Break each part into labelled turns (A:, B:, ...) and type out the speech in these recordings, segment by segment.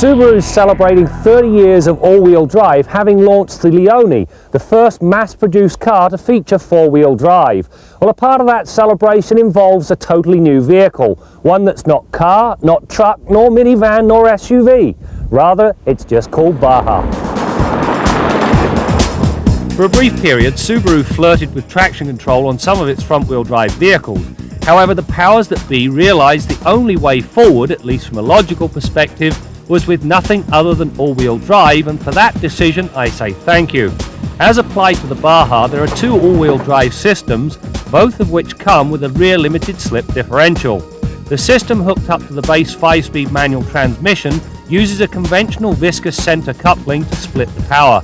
A: Subaru is celebrating 30 years of all-wheel drive, having launched the Leone, the first mass-produced car to feature four-wheel drive. Well, a part of that celebration involves a totally new vehicle, one that's not car, not truck, nor minivan, nor SUV. Rather, it's just called Baja.
B: For a brief period, Subaru flirted with traction control on some of its front-wheel drive vehicles. However, the powers that be realised the only way forward, at least from a logical perspective, was with nothing other than all-wheel drive, and for that decision I say thank you. As applied to the Baja, there are two all-wheel drive systems, both of which come with a rear limited slip differential. The system hooked up to the base 5-speed manual transmission uses a conventional viscous center coupling to split the power.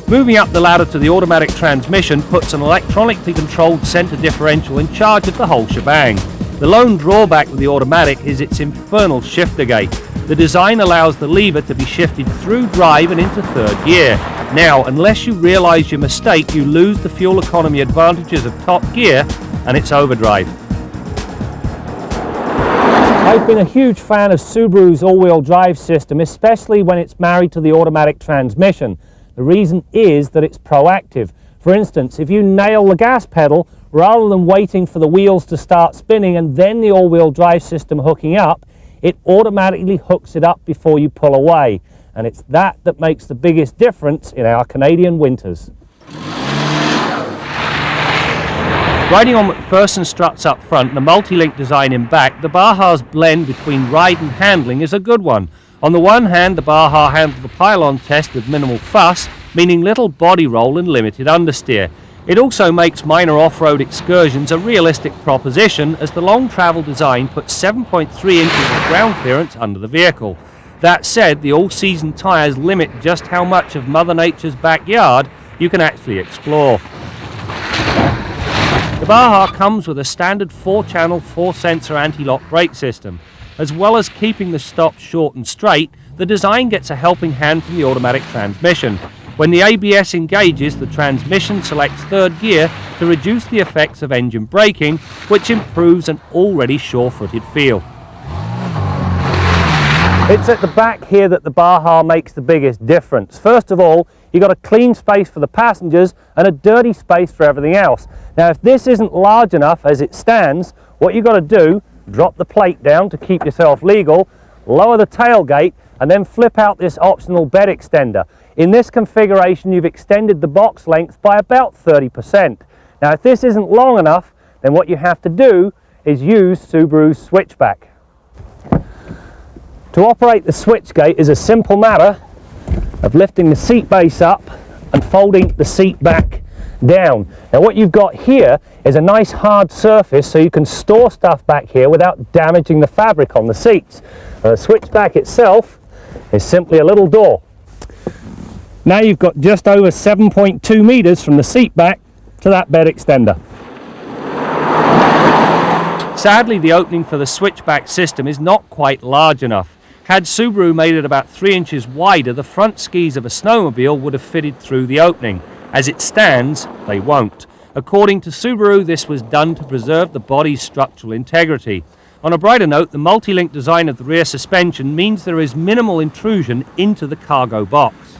B: Moving up the ladder to the automatic transmission puts an electronically controlled center differential in charge of the whole shebang. The lone drawback with the automatic is its infernal shifter gate. The design allows the lever to be shifted through drive and into third gear. Now, unless you realise your mistake, you lose the fuel economy advantages of top gear, and it's overdrive.
A: I've been a huge fan of Subaru's all-wheel drive system, especially when it's married to the automatic transmission. The reason is that it's proactive. For instance, if you nail the gas pedal, rather than waiting for the wheels to start spinning and then the all-wheel drive system hooking up, it automatically hooks it up before you pull away. And it's that that makes the biggest difference in our Canadian winters.
B: Riding on McPherson struts up front and the multi-link design in back, the Baja's blend between ride and handling is a good one. On the one hand, the Baja handled the pylon test with minimal fuss, meaning little body roll and limited understeer. It also makes minor off-road excursions a realistic proposition, as the long travel design puts 7.3 inches of ground clearance under the vehicle. That said, the all-season tyres limit just how much of Mother Nature's backyard you can actually explore. The Baja comes with a standard 4-channel, 4-sensor anti-lock brake system. As well as keeping the stops short and straight, the design gets a helping hand from the automatic transmission. When the ABS engages, the transmission selects third gear to reduce the effects of engine braking, which improves an already sure-footed feel.
A: It's at the back here that the Baja makes the biggest difference. First of all, you've got a clean space for the passengers and a dirty space for everything else. Now, if this isn't large enough as it stands, what you've got to do, drop the plate down to keep yourself legal, lower the tailgate, and then flip out this optional bed extender. In this configuration, you've extended the box length by about 30%. Now, if this isn't long enough, then what you have to do is use Subaru's switchback. To operate the switchgate is a simple matter of lifting the seat base up and folding the seat back down. Now, what you've got here is a nice hard surface so you can store stuff back here without damaging the fabric on the seats. The switchback itself is simply a little door. Now you've got just over 7.2 meters from the seat back to that bed extender.
B: Sadly, the opening for the switchback system is not quite large enough. Had Subaru made it about 3 inches wider, the front skis of a snowmobile would have fitted through the opening. As it stands, they won't. According to Subaru, this was done to preserve the body's structural integrity. On a brighter note, the multi-link design of the rear suspension means there is minimal intrusion into the cargo box.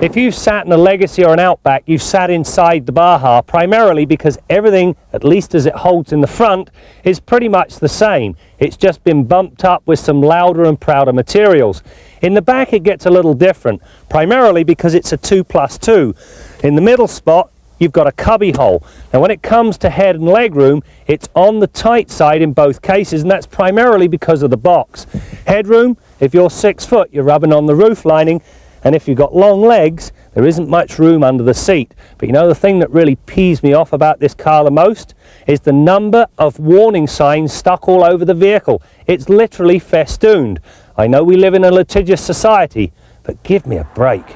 A: If you've sat in a Legacy or an Outback, you've sat inside the Baja, primarily because everything, at least as it holds in the front, is pretty much the same. It's just been bumped up with some louder and prouder materials. In the back it gets a little different, primarily because it's a 2+2. In the middle spot, you've got a cubby hole. Now, when it comes to head and leg room, it's on the tight side in both cases, and that's primarily because of the box. Headroom, if you're 6 foot, you're rubbing on the roof lining, and if you've got long legs, there isn't much room under the seat. But you know, the thing that really pees me off about this car the most is the number of warning signs stuck all over the vehicle. It's literally festooned. I know we live in a litigious society, but give me a break.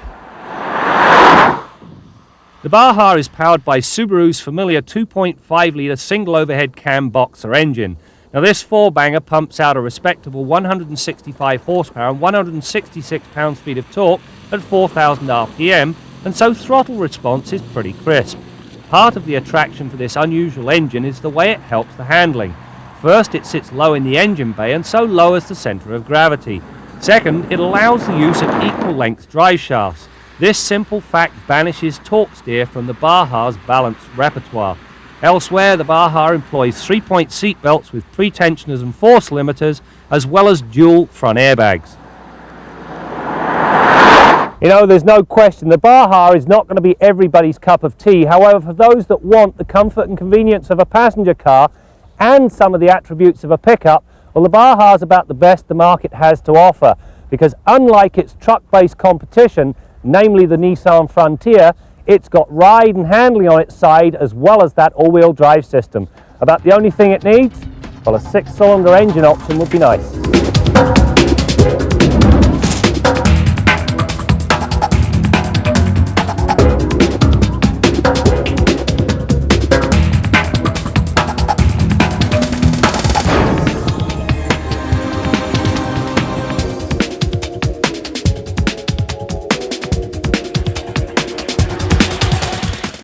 B: The Baja is powered by Subaru's familiar 2.5-litre single overhead cam boxer engine. Now, this four-banger pumps out a respectable 165 horsepower and 166 pounds-feet of torque at 4,000 RPM, and so throttle response is pretty crisp. Part of the attraction for this unusual engine is the way it helps the handling. First, it sits low in the engine bay and so lowers the centre of gravity. Second, it allows the use of equal length drive shafts. This simple fact banishes torque steer from the Baja's balanced repertoire. Elsewhere, the Baja employs 3-point seat belts with pre-tensioners and force limiters, as well as dual front airbags.
A: You know, there's no question the Baja is not going to be everybody's cup of tea. However, for those that want the comfort and convenience of a passenger car and some of the attributes of a pickup, well, the Baja is about the best the market has to offer, because unlike its truck-based competition, namely the Nissan Frontier, it's got ride and handling on its side as well as that all-wheel drive system. About the only thing it needs? Well, a 6-cylinder engine option would be nice.